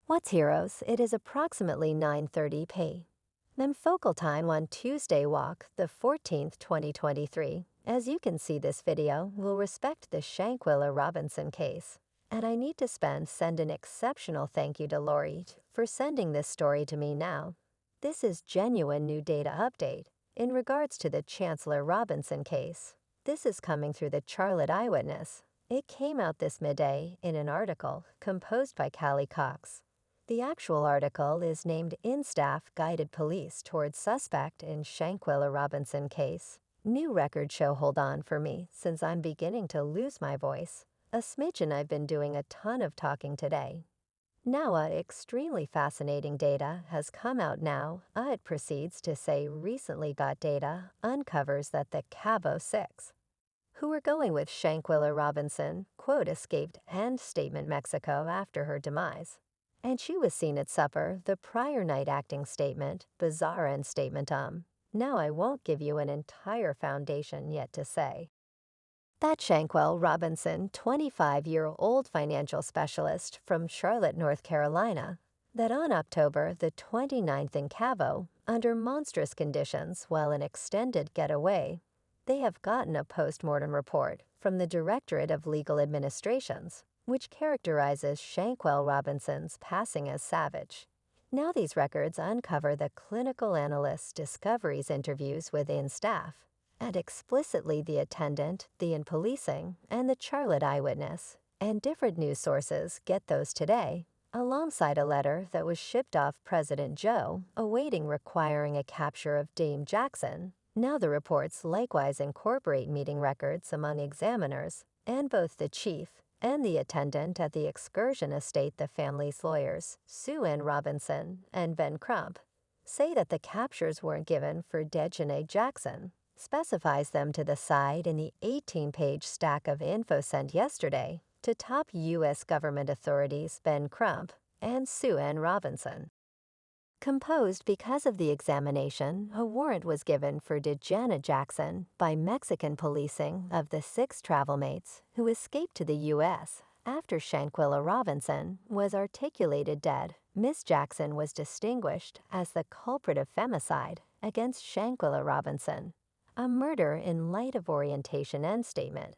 What's heroes? It is approximately 9:30 p. M. Focal time on Tuesday walk, the 14th, 2023. As you can see, this video will respect the Shanquella Robinson case. And I need to send an exceptional thank you to Lori for sending this story to me now. This is genuine new data update in regards to the Chancellor Robinson case. This is coming through the Charlotte Eyewitness. It came out this midday in an article composed by Callie Cox. The actual article is named In Staff Guided Police Towards Suspect in Shanquella Robinson Case. New records show hold on for me since I'm beginning to lose my voice. A smidgen. I've been doing a ton of talking today. Now extremely fascinating data has come out now. It proceeds to say recently got data uncovers that the Cabo 6 who were going with Shanquella Robinson, quote, escaped end statement Mexico after her demise. And she was seen at supper the prior night acting statement, bizarre end statement. Now I won't give you an entire foundation yet to say. That Shanquella Robinson, 25-year-old financial specialist from Charlotte, North Carolina, that on October the 29th in Cabo, under monstrous conditions while an extended getaway, they have gotten a post-mortem report from the Directorate of Legal Administrations, which characterizes Shanquella Robinson's passing as savage. Now these records uncover the clinical analyst's discoveries interviews within staff, and explicitly the attendant, the in policing, and the Charlotte Eyewitness, and different news sources get those today, alongside a letter that was shipped off President Joe, awaiting requiring a capture of Dame Jackson. Now the reports likewise incorporate meeting records among examiners, and both the chief and the attendant at the excursion estate. The family's lawyers, Sue Ann Robinson and Ben Crump, say that the captures weren't given for Dejanae Jackson, specifies them to the side in the 18-page stack of info sent yesterday to top U.S. government authorities Ben Crump and Sue Ann Robinson. Composed because of the examination, a warrant was given for Dejanae Jackson by Mexican policing of the 6 travel mates who escaped to the U.S. after Shanquella Robinson was articulated dead. Miss Jackson was distinguished as the culprit of femicide against Shanquella Robinson, a murder in light of orientation end statement.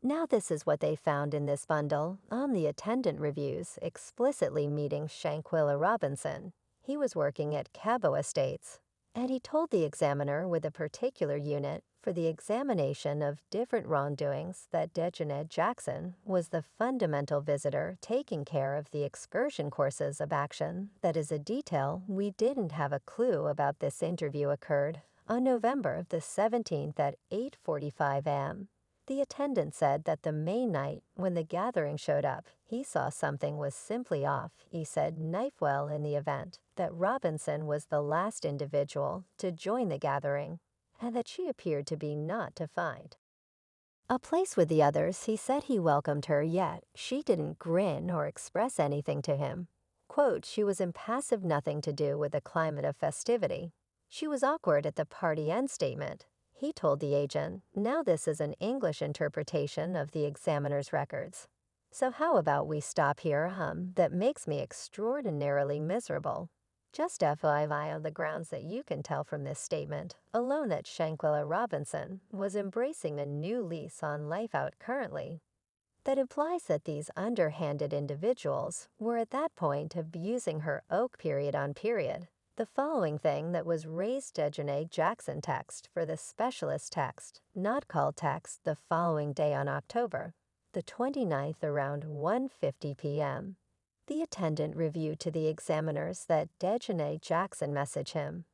Now this is what they found in this bundle on the attendant reviews explicitly meeting Shanquella Robinson. He was working at Cabo Estates, and he told the examiner with a particular unit for the examination of different wrongdoings that Dejanae Jackson was the fundamental visitor taking care of the excursion courses of action. That is a detail we didn't have a clue about. This interview occurred on November the 17th at 8:45 a.m. The attendant said that the main night when the gathering showed up, he saw something was simply off. He said knifewell in the event that Robinson was the last individual to join the gathering, and that she appeared to be not to find a place with the others. He said he welcomed her, yet she didn't grin or express anything to him. Quote, she was impassive, nothing to do with the climate of festivity. She was awkward at the party end statement. He told the agent. Now this is an English interpretation of the examiner's records. So how about we stop here? That makes me extraordinarily miserable. Just FYI, on the grounds that you can tell from this statement alone that Shanquella Robinson was embracing a new lease on life out currently. That implies that these underhanded individuals were at that point abusing her oak period on period. The following thing that was raised Dejanae Jackson text for the specialist text, not called text, the following day on October the 29th around 1:50 p.m. The attendant reviewed to the examiners that Dejanae Jackson messaged him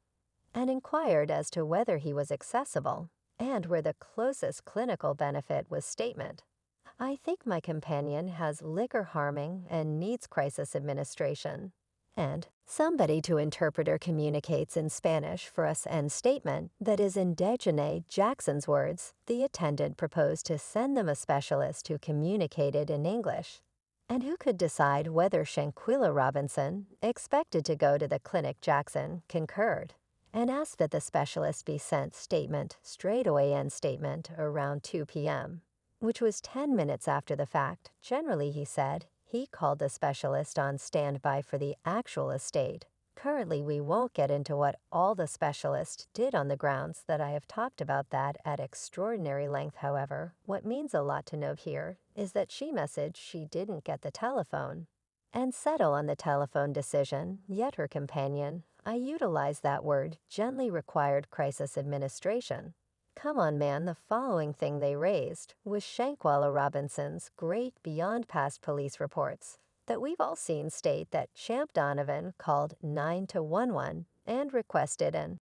and inquired as to whether he was accessible and where the closest clinical benefit was statement. I think my companion has liquor harming and needs crisis administration. And somebody to interpreter communicates in Spanish for us end statement. That is in Dejanae Jackson's words. The attendant proposed to send them a specialist who communicated in English, and who could decide whether Shanquella Robinson, expected to go to the clinic. Jackson concurred and asked that the specialist be sent statement straight away end statement around 2 p.m., which was 10 minutes after the fact. Generally, he said, he called the specialist on standby for the actual estate. Currently, we won't get into what all the specialist did on the grounds that I have talked about that at extraordinary length. However, what means a lot to note here is that she messaged she didn't get the telephone and settle on the telephone decision, yet her companion, I utilized that word, gently required crisis administration. Come on, man, the following thing they raised was Shanquella Robinson's great beyond past police reports that we've all seen state that Champ Donovan called 911 and requested an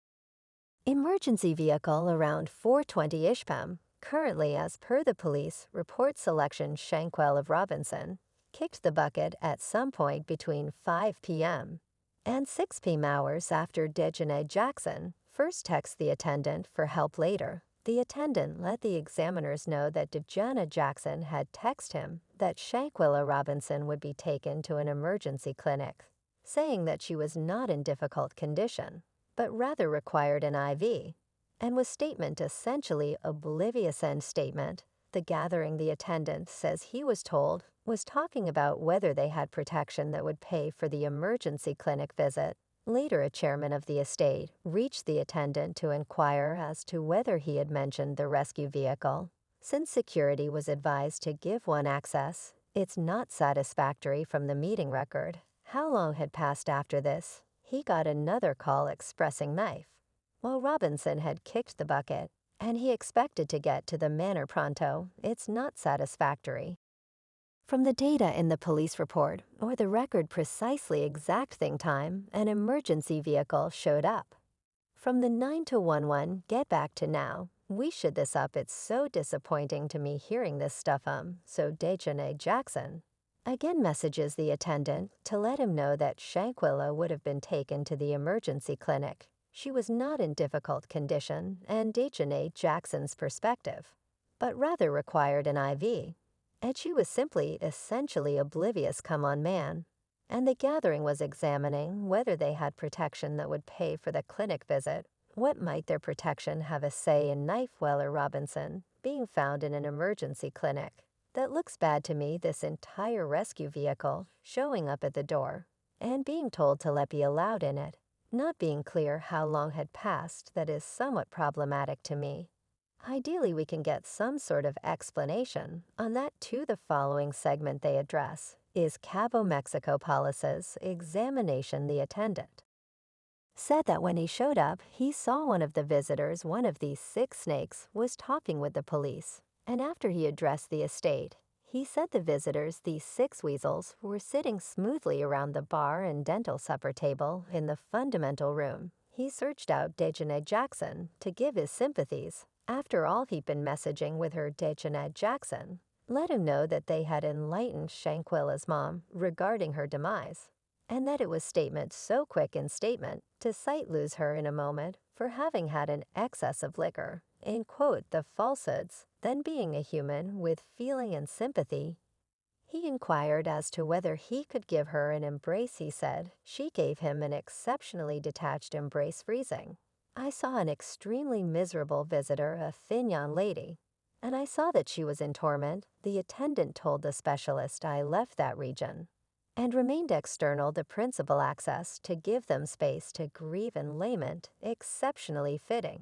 emergency vehicle around 4:20-ish p.m. Currently, as per the police report selection, Shanquella Robinson kicked the bucket at some point between 5 p.m. and 6 p.m. hours after D3ath Jackson first texted the attendant for help later. The attendant let the examiners know that D3ath Jackson had texted him that Shanquella Robinson would be taken to an emergency clinic, saying that she was not in difficult condition, but rather required an IV, and was statement essentially oblivious. End statement. The gathering, the attendant says he was told, was talking about whether they had protection that would pay for the emergency clinic visit. Later, a chairman of the estate reached the attendant to inquire as to whether he had mentioned the rescue vehicle. Since security was advised to give one access, it's not satisfactory from the meeting record. How long had passed after this? He got another call expressing knife, while Robinson had kicked the bucket, and he expected to get to the manor pronto. It's not satisfactory. From the data in the police report, or the record precisely exact thing time, an emergency vehicle showed up. From the 9-to-11 get back to now, we should this up. It's so disappointing to me hearing this stuff. So D3ath Jackson again messages the attendant to let him know that Shanquella would have been taken to the emergency clinic. She was not in difficult condition, and D3ath Jackson's perspective, but rather required an IV. And she was simply essentially oblivious. Come on, man. And the gathering was examining whether they had protection that would pay for the clinic visit. What might their protection have a say in ller Robinson being found in an emergency clinic? That looks bad to me. This entire rescue vehicle showing up at the door and being told to let be allowed in it, not being clear how long had passed, that is somewhat problematic to me. Ideally, we can get some sort of explanation on that too. The following segment they address is Cabo Mexico Police's examination. The attendant said that when he showed up, he saw one of the visitors, one of these 6 snakes, was talking with the police, and after he addressed the estate, he said the visitors, these 6 weasels, were sitting smoothly around the bar and dental supper table in the fundamental room. He searched out D3ath Jackson to give his sympathies. After all, he'd been messaging with her. D3ath Jackson let him know that they had enlightened Shanquella's mom regarding her demise, and that it was statement so quick in statement to sight lose her in a moment for having had an excess of liquor, in quote, the falsehoods. Then being a human with feeling and sympathy, he inquired as to whether he could give her an embrace. He said she gave him an exceptionally detached embrace, freezing. I saw an extremely miserable visitor, a thin young lady, and I saw that she was in torment. The attendant told the specialist I left that region and remained external the principal access to give them space to grieve and lament, exceptionally fitting.